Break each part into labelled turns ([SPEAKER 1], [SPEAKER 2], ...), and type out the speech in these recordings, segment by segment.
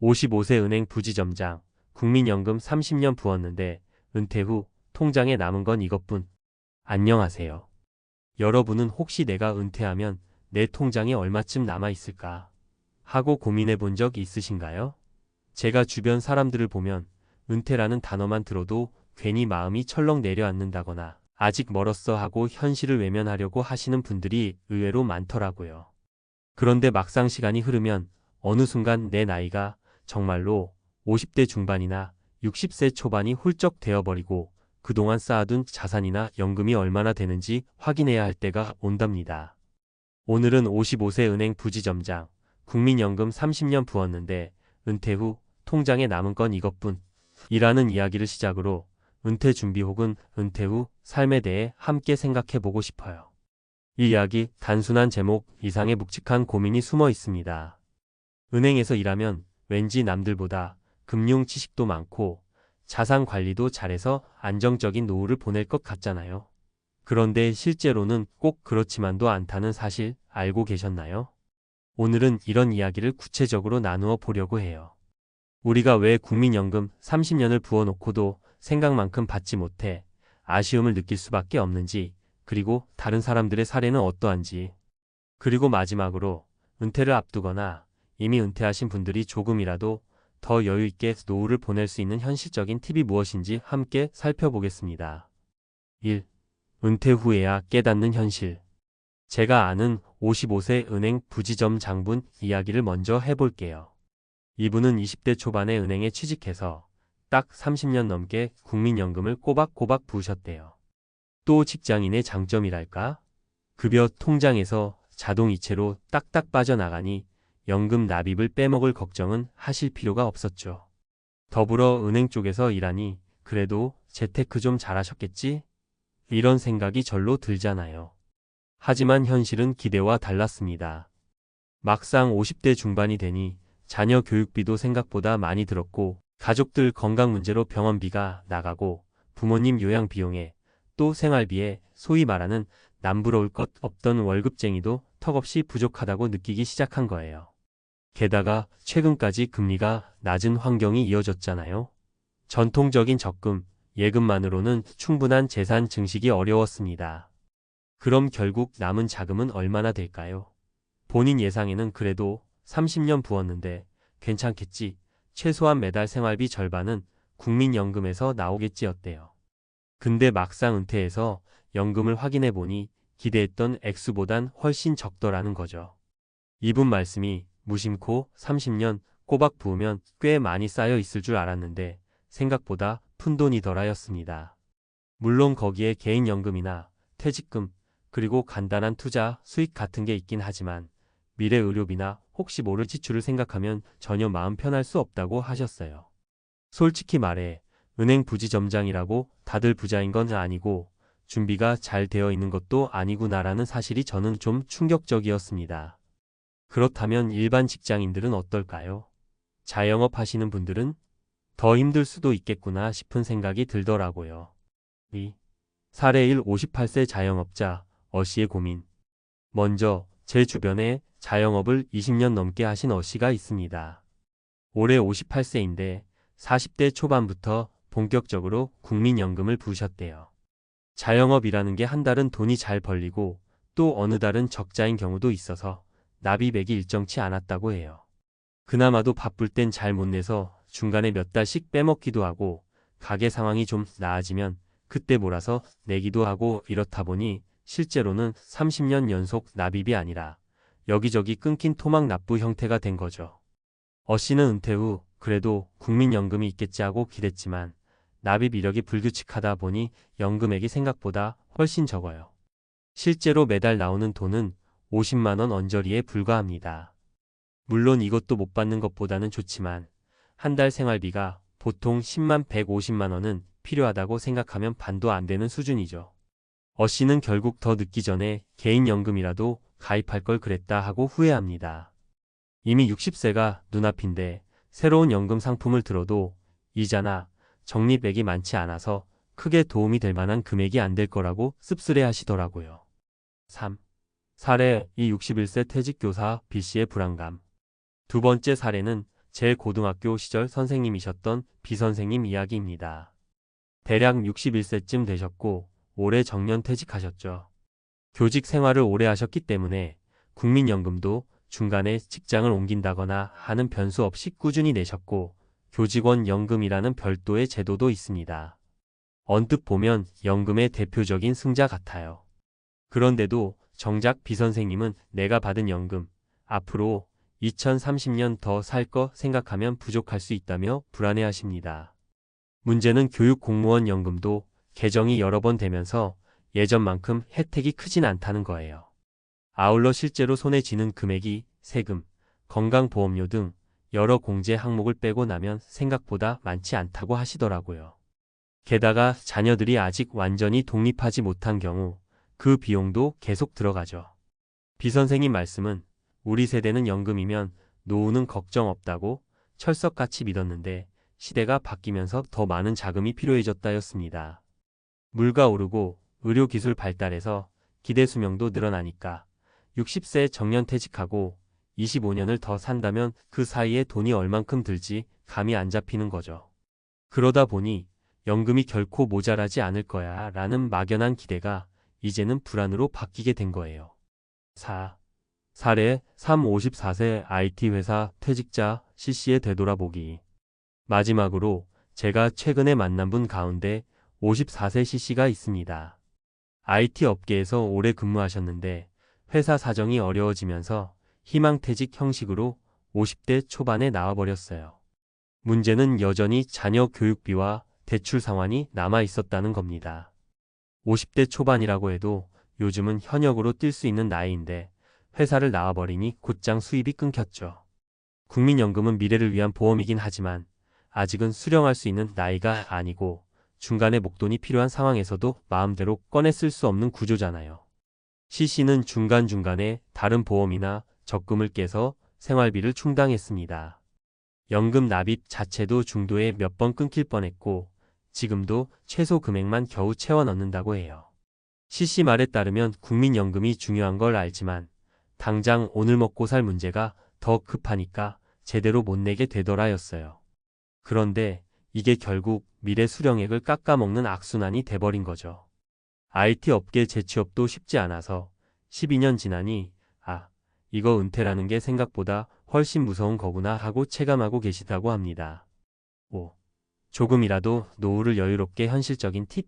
[SPEAKER 1] 55세 은행 부지점장, 국민연금 30년 부었는데 은퇴 후 통장에 남은 건 이것뿐. 안녕하세요. 여러분은 혹시 내가 은퇴하면 내 통장에 얼마쯤 남아 있을까 하고 고민해 본 적 있으신가요? 제가 주변 사람들을 보면 은퇴라는 단어만 들어도 괜히 마음이 철렁 내려앉는다거나 아직 멀었어 하고 현실을 외면하려고 하시는 분들이 의외로 많더라고요. 그런데 막상 시간이 흐르면 어느 순간 내 나이가 정말로 50대 중반이나 60세 초반이 훌쩍 되어버리고 그동안 쌓아둔 자산이나 연금이 얼마나 되는지 확인해야 할 때가 온답니다. 오늘은 55세 은행 부지점장, 국민연금 30년 부었는데 은퇴 후 통장에 남은 건 이것뿐 이라는 이야기를 시작으로 은퇴 준비 혹은 은퇴 후 삶에 대해 함께 생각해 보고 싶어요. 이 이야기 단순한 제목 이상의 묵직한 고민이 숨어 있습니다. 은행에서 일하면 왠지 남들보다 금융 지식도 많고 자산 관리도 잘해서 안정적인 노후를 보낼 것 같잖아요. 그런데 실제로는 꼭 그렇지만도 않다는 사실 알고 계셨나요? 오늘은 이런 이야기를 구체적으로 나누어 보려고 해요. 우리가 왜 국민연금 30년을 부어놓고도 생각만큼 받지 못해 아쉬움을 느낄 수밖에 없는지, 그리고 다른 사람들의 사례는 어떠한지, 그리고 마지막으로 은퇴를 앞두거나 이미 은퇴하신 분들이 조금이라도 더 여유 있게 노후를 보낼 수 있는 현실적인 팁이 무엇인지 함께 살펴보겠습니다. 1. 은퇴 후에야 깨닫는 현실. 제가 아는 55세 은행 부지점 장분 이야기를 먼저 해볼게요. 이분은 20대 초반에 은행에 취직해서 딱 30년 넘게 국민연금을 꼬박꼬박 부으셨대요. 또 직장인의 장점이랄까? 급여 통장에서 자동이체로 딱딱 빠져나가니 연금 납입을 빼먹을 걱정은 하실 필요가 없었죠. 더불어 은행 쪽에서 일하니 그래도 재테크 좀 잘하셨겠지? 이런 생각이 절로 들잖아요. 하지만 현실은 기대와 달랐습니다. 막상 50대 중반이 되니 자녀 교육비도 생각보다 많이 들었고 가족들 건강 문제로 병원비가 나가고 부모님 요양 비용에 또 생활비에 소위 말하는 남부러울 것 없던 월급쟁이도 턱없이 부족하다고 느끼기 시작한 거예요. 게다가 최근까지 금리가 낮은 환경이 이어졌잖아요. 전통적인 적금, 예금만으로는 충분한 재산 증식이 어려웠습니다. 그럼 결국 남은 자금은 얼마나 될까요? 본인 예상에는 그래도 30년 부었는데 괜찮겠지, 최소한 매달 생활비 절반은 국민연금에서 나오겠지였대요. 근데 막상 은퇴해서 연금을 확인해 보니 기대했던 액수보단 훨씬 적더라는 거죠. 이분 말씀이 무심코 30년 꼬박 부으면 꽤 많이 쌓여 있을 줄 알았는데 생각보다 푼돈이더라였습니다. 물론 거기에 개인연금이나 퇴직금, 그리고 간단한 투자 수익 같은 게 있긴 하지만 미래 의료비나 혹시 모를 지출을 생각하면 전혀 마음 편할 수 없다고 하셨어요. 솔직히 말해 은행 부지점장이라고 다들 부자인 건 아니고 준비가 잘 되어 있는 것도 아니구나라는 사실이 저는 좀 충격적이었습니다. 그렇다면 일반 직장인들은 어떨까요? 자영업 하시는 분들은 더 힘들 수도 있겠구나 싶은 생각이 들더라고요. 2. 사례 1. 58세 자영업자 어씨의 고민. 먼저 제 주변에 자영업을 20년 넘게 하신 어씨가 있습니다. 올해 58세인데 40대 초반부터 본격적으로 국민연금을 부으셨대요. 자영업이라는 게 한 달은 돈이 잘 벌리고 또 어느 달은 적자인 경우도 있어서 납입액이 일정치 않았다고 해요. 그나마도 바쁠 땐 잘 못 내서 중간에 몇 달씩 빼먹기도 하고 가게 상황이 좀 나아지면 그때 몰아서 내기도 하고 이렇다 보니 실제로는 30년 연속 납입이 아니라 여기저기 끊긴 토막 납부 형태가 된 거죠. 어씨는 은퇴 후 그래도 국민연금이 있겠지 하고 기댔지만 납입 이력이 불규칙하다 보니 연금액이 생각보다 훨씬 적어요. 실제로 매달 나오는 돈은 50만 원 언저리에 불과합니다. 물론 이것도 못 받는 것보다는 좋지만 한 달 생활비가 보통 10만 150만 원은 필요하다고 생각하면 반도 안 되는 수준이죠. 어씨는 결국 더 늦기 전에 개인연금이라도 가입할 걸 그랬다 하고 후회합니다. 이미 60세가 눈앞인데 새로운 연금 상품을 들어도 이자나 적립액이 많지 않아서 크게 도움이 될 만한 금액이 안 될 거라고 씁쓸해 하시더라고요. 3. 사례 2. 61세 퇴직교사 B씨의 불안감. 두 번째 사례는 제 고등학교 시절 선생님이셨던 비선생님 이야기입니다. 대략 61세쯤 되셨고 올해 정년퇴직하셨죠. 교직 생활을 오래 하셨기 때문에 국민연금도 중간에 직장을 옮긴다거나 하는 변수 없이 꾸준히 내셨고 교직원 연금이라는 별도의 제도도 있습니다. 언뜻 보면 연금의 대표적인 승자 같아요. 그런데도 정작 비선생님은 내가 받은 연금, 앞으로 2030년 더 살 거 생각하면 부족할 수 있다며 불안해하십니다. 문제는 교육 공무원 연금도 개정이 여러 번 되면서 예전만큼 혜택이 크진 않다는 거예요. 아울러 실제로 손에 쥐는 금액이 세금, 건강보험료 등 여러 공제 항목을 빼고 나면 생각보다 많지 않다고 하시더라고요. 게다가 자녀들이 아직 완전히 독립하지 못한 경우 그 비용도 계속 들어가죠. 비선생님 말씀은 우리 세대는 연금이면 노후는 걱정 없다고 철석같이 믿었는데 시대가 바뀌면서 더 많은 자금이 필요해졌다였습니다. 물가 오르고 의료기술 발달해서 기대 수명도 늘어나니까 60세 정년퇴직하고 25년을 더 산다면 그 사이에 돈이 얼만큼 들지 감이 안 잡히는 거죠. 그러다 보니 연금이 결코 모자라지 않을 거야 라는 막연한 기대가 이제는 불안으로 바뀌게 된 거예요. 사례 54세 IT 회사 퇴직자 CC의 되돌아보기. 마지막으로 제가 최근에 만난 분 가운데 54세 CC가 있습니다. IT 업계에서 오래 근무하셨는데 회사 사정이 어려워지면서 희망퇴직 형식으로 50대 초반에 나와버렸어요. 문제는 여전히 자녀 교육비와 대출 상환이 남아 있었다는 겁니다. 50대 초반이라고 해도 요즘은 현역으로 뛸 수 있는 나이인데 회사를 나와버리니 곧장 수입이 끊겼죠. 국민연금은 미래를 위한 보험이긴 하지만 아직은 수령할 수 있는 나이가 아니고 중간에 목돈이 필요한 상황에서도 마음대로 꺼내 쓸 수 없는 구조잖아요. CC는 중간중간에 다른 보험이나 적금을 깨서 생활비를 충당했습니다. 연금 납입 자체도 중도에 몇 번 끊길 뻔했고 지금도 최소 금액만 겨우 채워 넣는다고 해요. CC 말에 따르면 국민연금이 중요한 걸 알지만 당장 오늘 먹고 살 문제가 더 급하니까 제대로 못 내게 되더라였어요. 그런데 이게 결국 미래 수령액을 깎아먹는 악순환이 돼버린 거죠. IT 업계 재취업도 쉽지 않아서 12년 지나니 이거 은퇴라는 게 생각보다 훨씬 무서운 거구나 하고 체감하고 계시다고 합니다. 5. 조금이라도 노후를 여유롭게 현실적인 팁?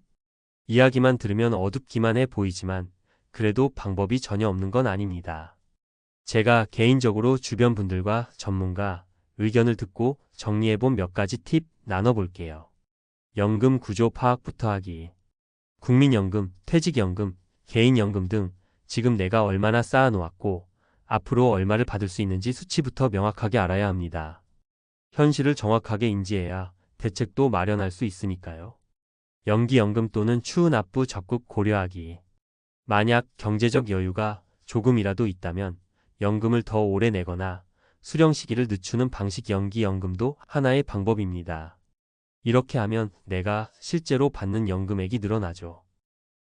[SPEAKER 1] 이야기만 들으면 어둡기만 해 보이지만 그래도 방법이 전혀 없는 건 아닙니다. 제가 개인적으로 주변 분들과 전문가 의견을 듣고 정리해본 몇 가지 팁 나눠볼게요. 연금 구조 파악부터 하기. 국민연금, 퇴직연금, 개인연금 등 지금 내가 얼마나 쌓아놓았고 앞으로 얼마를 받을 수 있는지 수치부터 명확하게 알아야 합니다. 현실을 정확하게 인지해야 대책도 마련할 수 있으니까요. 연기연금 또는 추후납부 적극 고려하기. 만약 경제적 여유가 조금이라도 있다면 연금을 더 오래 내거나 수령 시기를 늦추는 방식 연기연금도 하나의 방법입니다. 이렇게 하면 내가 실제로 받는 연금액이 늘어나죠.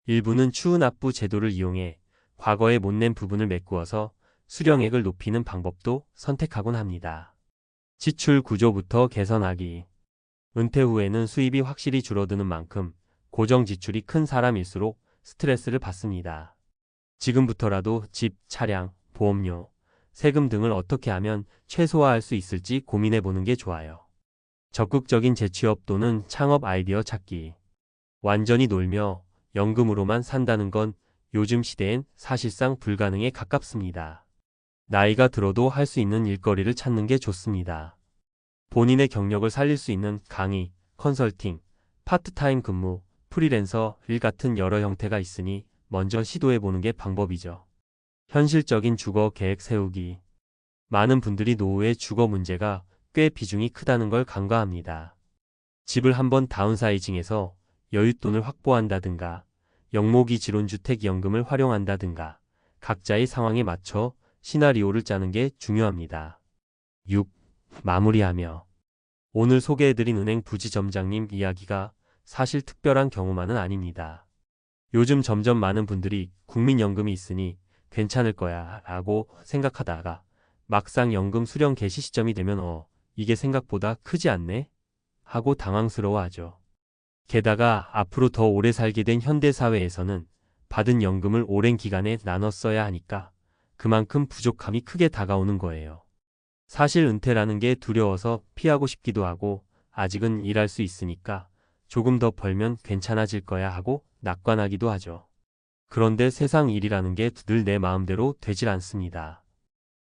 [SPEAKER 1] 일부는 추후납부 제도를 이용해 과거에 못 낸 부분을 메꾸어서 수령액을 높이는 방법도 선택하곤 합니다. 지출 구조부터 개선하기. 은퇴 후에는 수입이 확실히 줄어드는 만큼 고정 지출이 큰 사람일수록 스트레스를 받습니다. 지금부터라도 집, 차량, 보험료, 세금 등을 어떻게 하면 최소화할 수 있을지 고민해보는 게 좋아요. 적극적인 재취업 또는 창업 아이디어 찾기. 완전히 놀며 연금으로만 산다는 건 요즘 시대엔 사실상 불가능에 가깝습니다. 나이가 들어도 할 수 있는 일거리를 찾는 게 좋습니다. 본인의 경력을 살릴 수 있는 강의, 컨설팅, 파트타임 근무, 프리랜서 일 같은 여러 형태가 있으니 먼저 시도해보는 게 방법이죠. 현실적인 주거 계획 세우기. 많은 분들이 노후의 주거 문제가 꽤 비중이 크다는 걸 간과합니다. 집을 한번 다운사이징해서 여윳돈을 확보한다든가 영목이 지론주택연금을 활용한다든가 각자의 상황에 맞춰 시나리오를 짜는 게 중요합니다. 6. 마무리하며. 오늘 소개해드린 은행 부지점장님 이야기가 사실 특별한 경우만은 아닙니다. 요즘 점점 많은 분들이 국민연금이 있으니 괜찮을 거야 라고 생각하다가 막상 연금 수령 개시 시점이 되면 이게 생각보다 크지 않네? 하고 당황스러워하죠. 게다가 앞으로 더 오래 살게 된 현대사회에서는 받은 연금을 오랜 기간에 나눠 써야 하니까 그만큼 부족함이 크게 다가오는 거예요. 사실 은퇴라는 게 두려워서 피하고 싶기도 하고 아직은 일할 수 있으니까 조금 더 벌면 괜찮아질 거야 하고 낙관하기도 하죠. 그런데 세상 일이라는 게 늘 내 마음대로 되질 않습니다.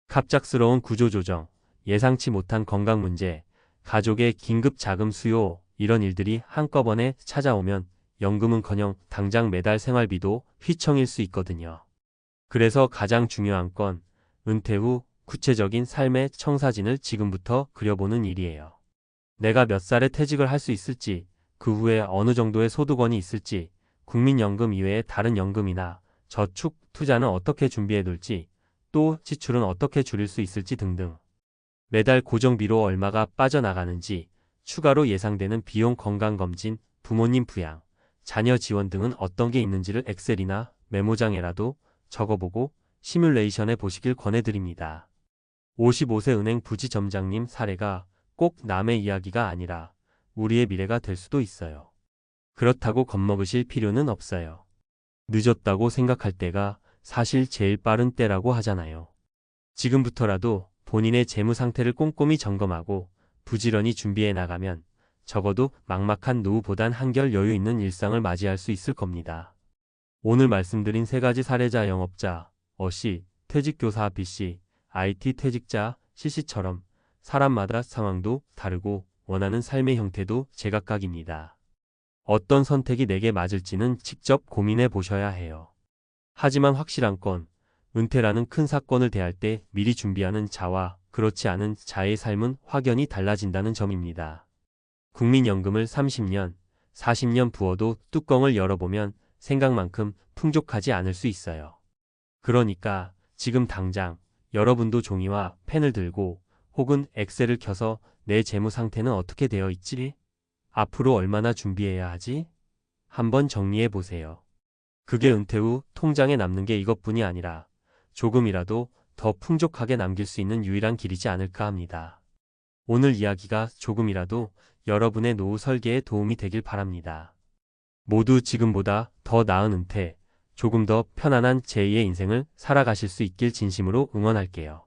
[SPEAKER 1] 갑작스러운 구조조정, 예상치 못한 건강 문제, 가족의 긴급 자금 수요, 이런 일들이 한꺼번에 찾아오면 연금은커녕 당장 매달 생활비도 휘청일 수 있거든요. 그래서 가장 중요한 건 은퇴 후 구체적인 삶의 청사진을 지금부터 그려보는 일이에요. 내가 몇 살에 퇴직을 할 수 있을지, 그 후에 어느 정도의 소득원이 있을지, 국민연금 이외의 다른 연금이나 저축, 투자는 어떻게 준비해둘지, 또 지출은 어떻게 줄일 수 있을지 등등. 매달 고정비로 얼마가 빠져나가는지, 추가로 예상되는 비용, 건강검진, 부모님 부양, 자녀 지원 등은 어떤 게 있는지를 엑셀이나 메모장에라도 적어보고 시뮬레이션해 보시길 권해드립니다. 55세 은행 부지점장님 사례가 꼭 남의 이야기가 아니라 우리의 미래가 될 수도 있어요. 그렇다고 겁먹으실 필요는 없어요. 늦었다고 생각할 때가 사실 제일 빠른 때라고 하잖아요. 지금부터라도 본인의 재무 상태를 꼼꼼히 점검하고 부지런히 준비해 나가면 적어도 막막한 노후보단 한결 여유 있는 일상을 맞이할 수 있을 겁니다. 오늘 말씀드린 세 가지 사례자 영업자, 어씨, 퇴직교사 B씨, IT 퇴직자 CC처럼 사람마다 상황도 다르고 원하는 삶의 형태도 제각각입니다. 어떤 선택이 내게 맞을지는 직접 고민해 보셔야 해요. 하지만 확실한 건 은퇴라는 큰 사건을 대할 때 미리 준비하는 자와 그렇지 않은 자의 삶은 확연히 달라진다는 점입니다. 국민연금을 30년, 40년 부어도 뚜껑을 열어보면 생각만큼 풍족하지 않을 수 있어요. 그러니까 지금 당장 여러분도 종이와 펜을 들고 혹은 엑셀을 켜서 내 재무 상태는 어떻게 되어 있지? 앞으로 얼마나 준비해야 하지? 한번 정리해 보세요. 그게 은퇴 후 통장에 남는 게 이것뿐이 아니라 조금이라도 더 풍족하게 남길 수 있는 유일한 길이지 않을까 합니다. 오늘 이야기가 조금이라도 여러분의 노후 설계에 도움이 되길 바랍니다. 모두 지금보다 더 나은 은퇴, 조금 더 편안한 제2의 인생을 살아가실 수 있길 진심으로 응원할게요.